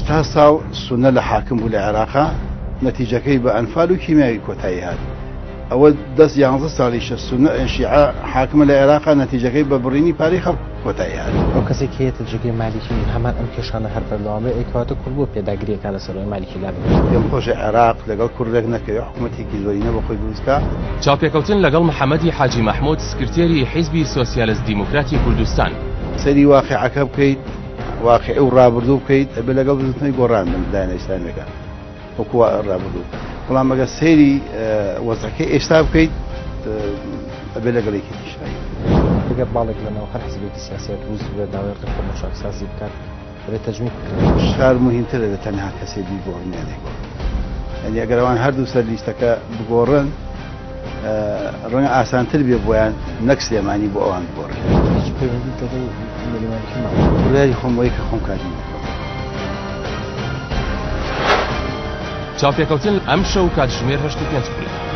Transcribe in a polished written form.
هەتا ساو سونە لە حاکم بوو لە عێراقا نەتیجەکەی بە ئەنفال و کیمیاوی کۆتایی هات ئەوە 11 ساڵیشە سونە شیعە حاکمە لە عێراقا نەتیجەکەی بە بڕینی پارەی خەڵک کۆتایی هات. ئەو کەسێک هەیەتە جێگەی مالیکی هەمان ئەم کێشانە هەر بەردەوامە ئەیکەواتە کورد بۆ پێداگریەکان لەسەر مالیکی لا پێم خۆشە عێراق لەگەڵ کوردێک نەکەوێت حکوومەتێکی زۆرینە بە خۆی دروستکە. چاوپێکەوتن لەگەڵ محەممەدی حاجی مەحموود سکرتێری حیزبی سۆسیالیست دیموکراتی کوردستان سەری واقعەکە بکەیت واقعی و ڕابردوو بکەیت ئەبێ لەگەڵ دروستنەوەی گۆڕان لەلایەن ئیسلامیەکە وەکووە ڕابردوو بەڵام ئەگە سەیری وەزعەکەی ئێستا بکەیت ئەبێ لەگەڵێکی تیشایی ئەگەر باڵێک لەناو هەر حزبێکی سیاسی دروست بێ داوای ڕێکخۆ شارەسازی بکات بێت تەجمیع شار مهمترە لە تەنها کەسێ بیگۆڕنیانێک یعنی ئەگەر ئەوان هەردوو سەر لیستەکە بگۆڕن ڕەنگە ئاسانتر بێ بۆیان نەک سلێمانی بۆ ئەوان بگۆڕن وڵای خۆمەوەی کە خۆم کاتی چاوپێکەوتن ئەم شەو کاتژمێر 8:05